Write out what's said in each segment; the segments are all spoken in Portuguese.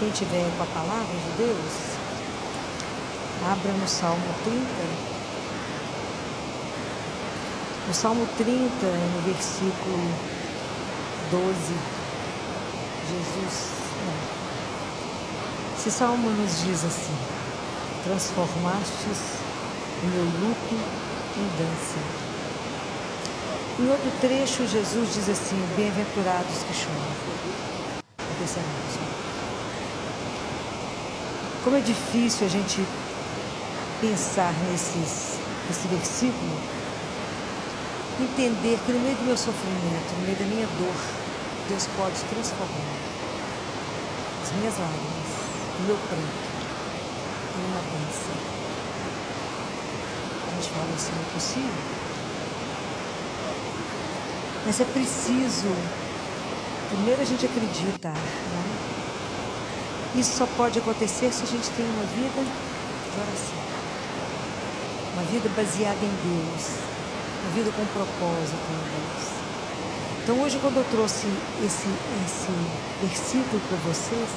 Quem tiver com a palavra de Deus, abra no Salmo 30. No Salmo 30, no versículo 12, esse salmo nos diz assim: transformastes o meu luto em dança. Em outro trecho, Jesus diz assim: bem-aventurados que choram, porque serão consolados. Como é difícil a gente pensar nesse versículo, entender que no meio do meu sofrimento, no meio da minha dor, Deus pode transformar as minhas lágrimas, o meu pranto, em uma dança. A gente fala assim, não é possível. Mas é preciso, primeiro a gente acreditar, né? Isso só pode acontecer se a gente tem uma vida de oração, uma vida baseada em Deus, uma vida com propósito em Deus. Então hoje, quando eu trouxe esse versículo para vocês,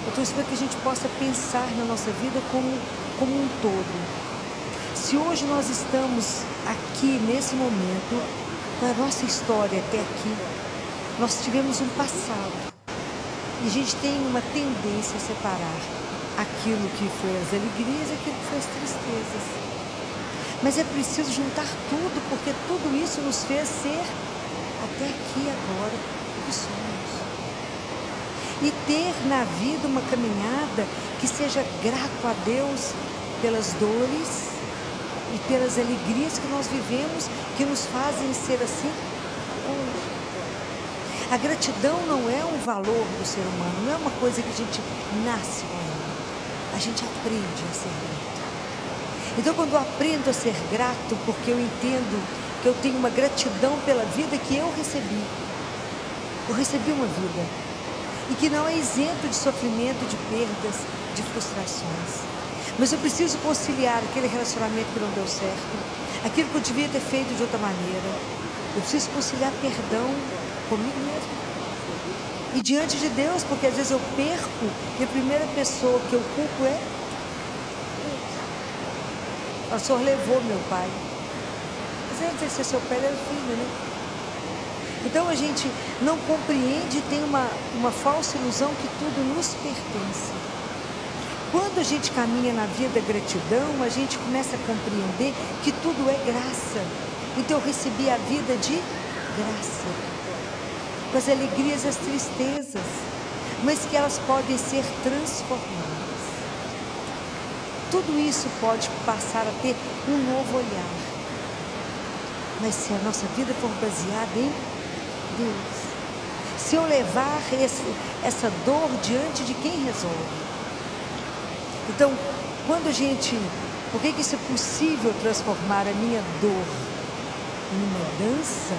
eu trouxe para que a gente possa pensar na nossa vida como um todo. Se hoje nós estamos aqui nesse momento, na nossa história até aqui, nós tivemos um passado. E a gente tem uma tendência a separar aquilo que foi as alegrias e aquilo que foi as tristezas. Mas é preciso juntar tudo, porque tudo isso nos fez ser, até aqui agora, o que somos. E ter na vida uma caminhada que seja grato a Deus pelas dores e pelas alegrias que nós vivemos, que nos fazem ser assim hoje. A gratidão não é um valor do ser humano, não é uma coisa que a gente nasce com ela. A gente aprende a ser grato. Então, quando eu aprendo a ser grato, porque eu entendo que eu tenho uma gratidão pela vida que eu recebi uma vida, e que não é isento de sofrimento, de perdas, de frustrações. Mas eu preciso conciliar aquele relacionamento que não deu certo, aquilo que eu devia ter feito de outra maneira. Eu preciso conciliar perdão comigo mesmo e diante de Deus, porque às vezes eu perco e a primeira pessoa que eu culpo é Deus. O Senhor levou meu pai, mas eu não sei se é seu pai, ele era filho, né? Então a gente não compreende e tem uma falsa ilusão que tudo nos pertence. Quando a gente caminha na vida da gratidão, a gente começa a compreender que tudo é graça. Então eu recebi a vida de graça, com as alegrias e as tristezas, mas que elas podem ser transformadas. Tudo isso pode passar a ter um novo olhar, mas se a nossa vida for baseada em Deus, se eu levar essa dor diante de quem resolve. Então, quando a gente, por que isso é possível transformar a minha dor em uma dança?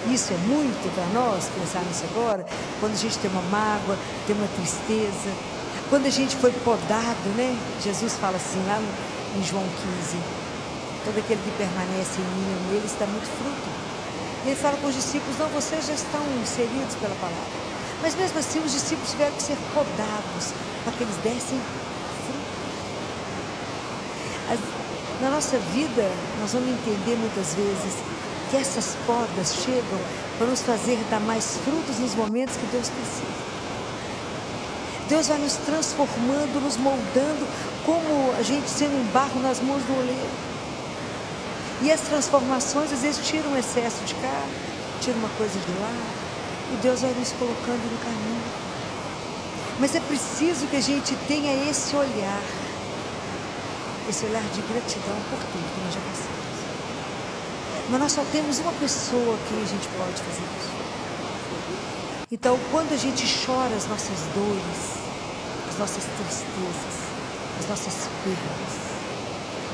Isso é muito para nós pensar nisso agora, quando a gente tem uma mágoa, tem uma tristeza, quando a gente foi podado, né? Jesus fala assim lá em João 15, todo aquele que permanece em mim ou nele está muito fruto. E ele fala com os discípulos: não, vocês já estão inseridos pela palavra, mas mesmo assim os discípulos tiveram que ser podados para que eles dessem fruto. Na nossa vida, nós vamos entender muitas vezes que essas podas chegam para nos fazer dar mais frutos nos momentos que Deus precisa. Deus vai nos transformando, nos moldando, como a gente sendo um barro nas mãos do oleiro. E as transformações às vezes tiram um excesso de cá, tiram uma coisa de lá, e Deus vai nos colocando no caminho. Mas é preciso que a gente tenha esse olhar de gratidão por tudo que nós já passamos. Mas nós só temos uma pessoa que a gente pode fazer isso. Então, quando a gente chora as nossas dores, as nossas tristezas, as nossas perdas,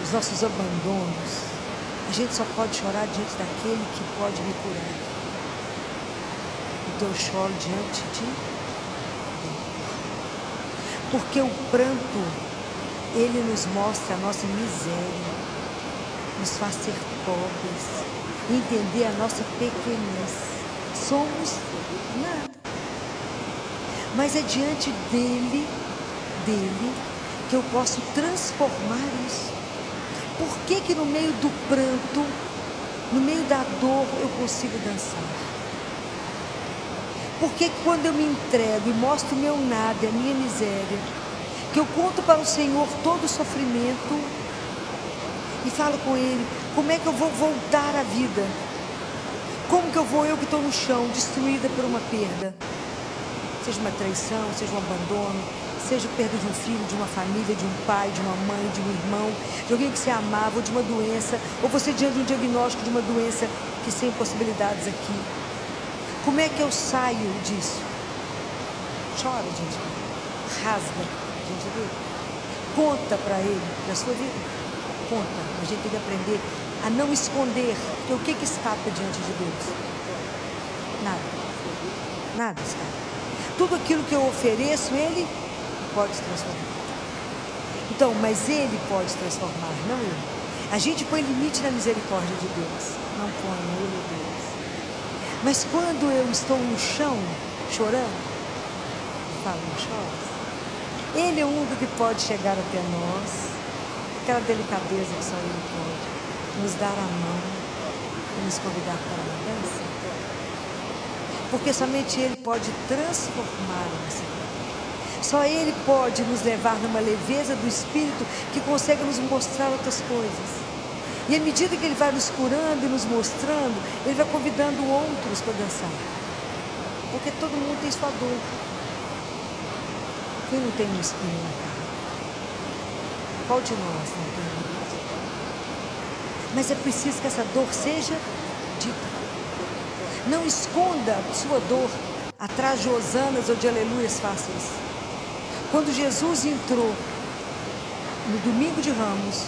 os nossos abandonos, a gente só pode chorar diante daquele que pode me curar. Então eu choro diante de Deus. Porque o pranto, ele nos mostra a nossa miséria, nos faz ser pobres, entender a nossa pequenez. Somos nada. Mas é diante dele que eu posso transformar isso. Por que no meio do pranto, no meio da dor, eu consigo dançar? Porque quando eu me entrego e mostro o meu nada, a minha miséria, que eu conto para o Senhor todo o sofrimento e falo com Ele, como é que eu vou voltar à vida? Como que eu que estou no chão, destruída por uma perda? Seja uma traição, seja um abandono, seja a perda de um filho, de uma família, de um pai, de uma mãe, de um irmão, de alguém que você amava, ou de uma doença, ou você diante de um diagnóstico de uma doença que sem possibilidades aqui. Como é que eu saio disso? Chora, gente. Rasga, gente. Conta para Ele da sua vida. Conta. A gente tem que aprender a não esconder. Porque o que escapa diante de Deus? Nada. Nada escapa. Tudo aquilo que eu ofereço, Ele pode se transformar. Então, mas Ele pode se transformar, não eu. A gente põe limite na misericórdia de Deus. Não põe, Ele é Deus. Mas quando eu estou no chão, chorando, eu falo, não chora. Ele é o único que pode chegar até nós, aquela delicadeza que só Ele pode, nos dar a mão e nos convidar para uma dança. Porque somente Ele pode transformar a nossa vida. Só Ele pode nos levar numa leveza do Espírito que consegue nos mostrar outras coisas. E à medida que Ele vai nos curando e nos mostrando, Ele vai convidando outros para dançar. Porque todo mundo tem sua dor. Quem não tem um espinho na cara? Qual de nós não tem isso? Mas é preciso que essa dor seja dita. Não esconda a sua dor atrás de hosanas ou de aleluias fáceis. Quando Jesus entrou no domingo de Ramos,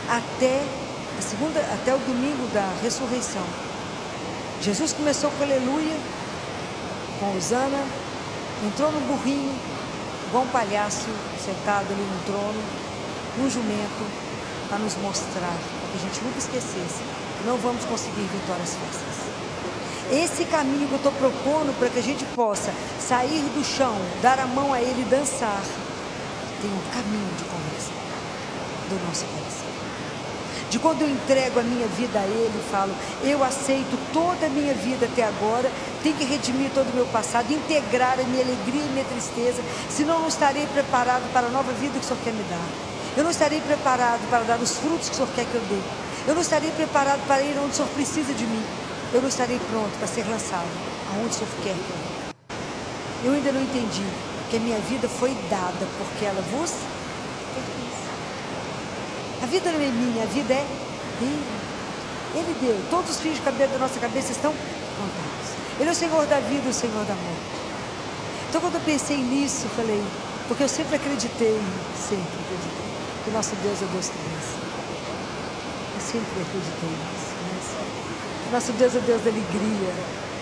até o domingo da ressurreição, Jesus começou com aleluia, com hosana, entrou no burrinho, igual um palhaço sentado ali no trono, num jumento, para nos mostrar, para que a gente nunca esquecesse, que não vamos conseguir vitórias fáceis. Esse caminho que eu estou propondo para que a gente possa sair do chão, dar a mão a Ele e dançar, tem um caminho de conversa do nosso coração. De quando eu entrego a minha vida a Ele e falo, eu aceito toda a minha vida até agora, tenho que redimir todo o meu passado, integrar a minha alegria e minha tristeza, senão eu não estarei preparado para a nova vida que o Senhor quer me dar. Eu não estarei preparado para dar os frutos que o Senhor quer que eu dê. Eu não estarei preparado para ir onde o Senhor precisa de mim. Eu não estarei pronto para ser lançado aonde o Senhor quer que eu vá. Eu ainda não entendi que a minha vida foi dada porque ela vos pertence. A vida não é minha, a vida é dele. Ele deu. Todos os fios de cabelo da nossa cabeça estão contados. Ele é o Senhor da vida, o Senhor da morte. Então quando eu pensei nisso, eu falei, porque eu sempre acreditei, que o nosso Deus é Deus que vence. Eu sempre acreditei nisso. Nosso Deus é Deus da alegria,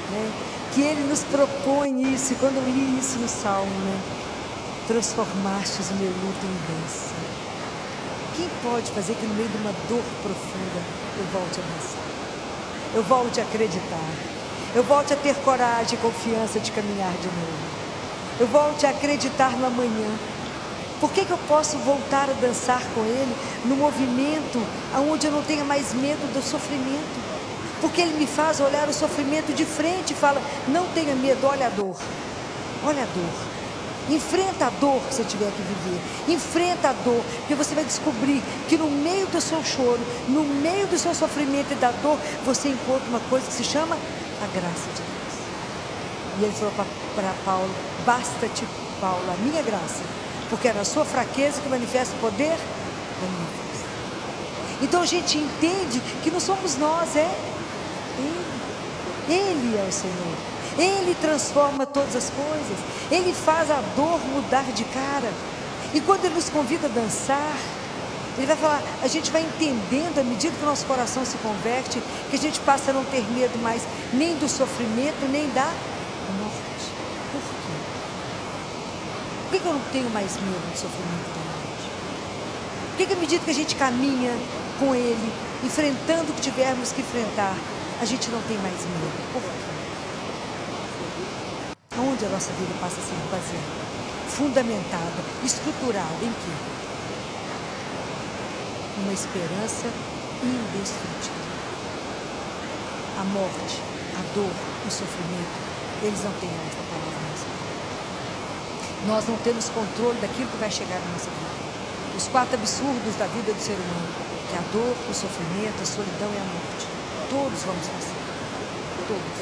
né? Que Ele nos propõe isso. E quando eu li isso no Salmo, né? Transformastes o meu luto em dança. Quem pode fazer que no meio de uma dor profunda eu volte a dançar? Eu volte a acreditar. Eu volte a ter coragem e confiança de caminhar de novo. Eu volte a acreditar no amanhã. Por que eu posso voltar a dançar com Ele no movimento onde eu não tenha mais medo do sofrimento? Porque Ele me faz olhar o sofrimento de frente e fala, não tenha medo, olha a dor. Olha a dor. Enfrenta a dor que você tiver que viver. Enfrenta a dor, porque você vai descobrir que no meio do seu choro, no meio do seu sofrimento e da dor, você encontra uma coisa que se chama a graça de Deus. E Ele falou para Paulo, basta-te, Paulo, a minha graça, porque é na sua fraqueza que manifesta o poder da minha força. Então a gente entende que não somos nós, é Ele é o Senhor. Ele transforma todas as coisas. Ele faz a dor mudar de cara. E quando Ele nos convida a dançar, Ele vai falar, a gente vai entendendo à medida que o nosso coração se converte, que a gente passa a não ter medo mais nem do sofrimento, nem da morte. Por quê? Por que eu não tenho mais medo do sofrimento da morte? Por que à medida que a gente caminha com Ele, enfrentando o que tivermos que enfrentar, a gente não tem mais medo? Por quê? Aonde onde a nossa vida passa a ser baseada, fundamentada, estruturada em quê? Uma esperança indestrutível. A morte, a dor, o sofrimento, eles não têm a última palavra na nossa vida. Nós não temos controle daquilo que vai chegar na nossa vida. Os 4 absurdos da vida do ser humano, que é a dor, o sofrimento, a solidão e a morte. Todos vamos passar. Todos.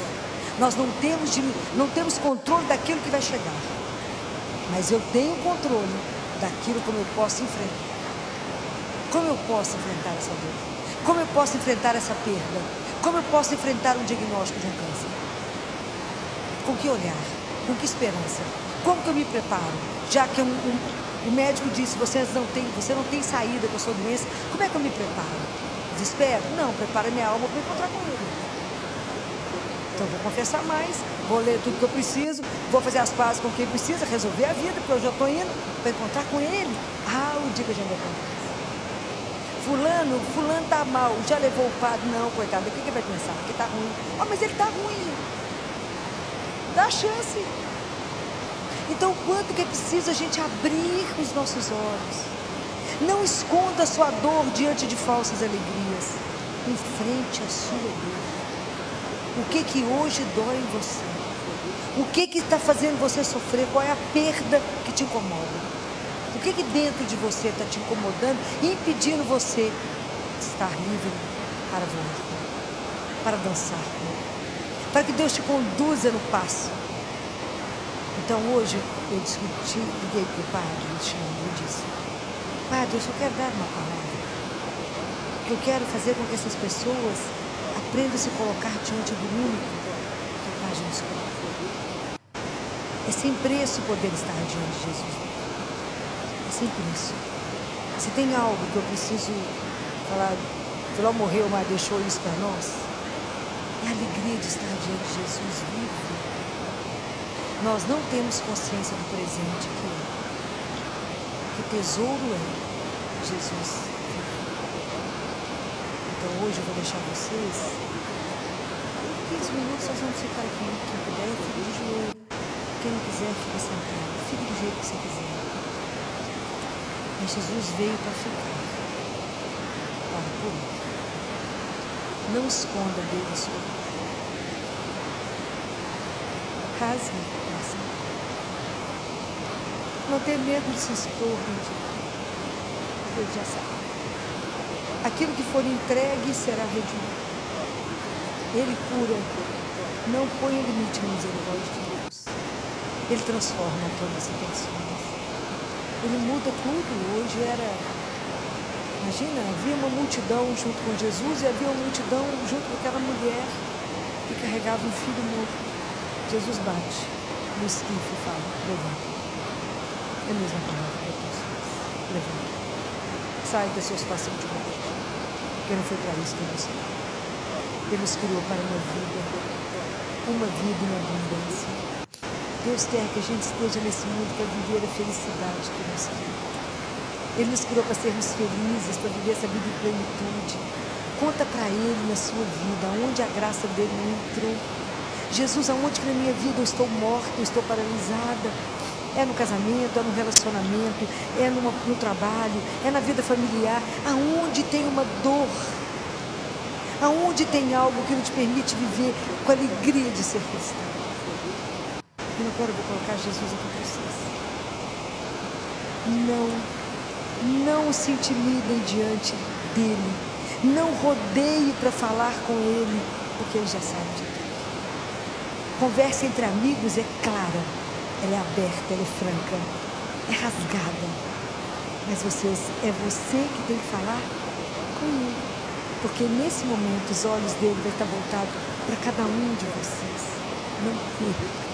Nós não temos controle daquilo que vai chegar. Mas eu tenho controle daquilo como eu posso enfrentar. Como eu posso enfrentar essa dor? Como eu posso enfrentar essa perda? Como eu posso enfrentar um diagnóstico de um câncer? Com que olhar? Com que esperança? Como que eu me preparo? Já que o médico disse, você não tem saída com a sua doença, como é que eu me preparo? Desespero? Não, preparo minha alma para encontrar com ele. Então vou confessar mais, vou ler tudo que eu preciso, vou fazer as pazes com quem precisa, resolver a vida, porque eu já estou indo para encontrar com ele. O dia que a gente vai encontrar. Fulano está mal, já levou o padre? Não, coitado, o que ele vai pensar? Que está ruim. Mas ele está ruim. Dá chance. Então, quanto que é preciso a gente abrir os nossos olhos? Não esconda a sua dor diante de falsas alegrias. Enfrente a sua dor. O que hoje dói em você? O que está fazendo você sofrer? Qual é a perda que te incomoda? O que dentro de você está te incomodando, impedindo você de estar livre para voar, para dançar, para que Deus te conduza no passo? Então hoje eu liguei para o padre Alexandre e disse: Padre, eu só quero dar uma palavra. O que eu quero fazer com que essas pessoas aprendam a se colocar diante do único que a página nos coloca. É sem preço poder estar diante de Jesus. É sem preço. Se tem algo que eu preciso falar, Filó morreu, mas deixou isso para nós, é a alegria de estar diante de Jesus vivo. Nós não temos consciência do presente que tesouro é Jesus vivo. Então hoje eu vou deixar vocês, em 15 minutos nós vamos ficar aqui. Quem puder, fique de joelho. Quem não quiser, fique sentado. Fique do jeito que você quiser. Mas Jesus veio para ficar. Para por outro. Não esconda dele a sua dor. Rasgue essa. Não tenha medo de se expor, Ele já sabe. Aquilo que for entregue será redimido. Ele cura. Não põe limite na misericórdia de Deus. Ele transforma todas as situações. Ele muda tudo. Hoje imagina, havia uma multidão junto com Jesus e havia uma multidão junto com aquela mulher que carregava um filho morto. Jesus bate no esquife e fala: levanta. É a mesma palavra para pessoas. Levanta. Sai da sua situação de morte. Porque não foi para isso que Deus criou. Ele nos criou para uma vida em abundância. Deus quer que a gente esteja nesse mundo para viver a felicidade que nos criou. Ele nos criou para sermos felizes, para viver essa vida em plenitude. Conta para Ele na sua vida, onde a graça dele não entrou. Jesus, aonde que na minha vida eu estou morta, eu estou paralisada? É no casamento, é no relacionamento, é no trabalho, é na vida familiar. Aonde tem uma dor? Aonde tem algo que não te permite viver com a alegria de ser cristão? E agora eu vou colocar Jesus aqui para vocês. Não se intimidem diante dele. Não rodeie para falar com ele, porque ele já sabe de tudo. Conversa entre amigos é clara, ela é aberta, ela é franca, é rasgada. Mas é você que tem que falar com ele. Porque nesse momento os olhos dele vão estar voltados para cada um de vocês. Não perca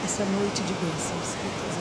essa noite de bênçãos que Deus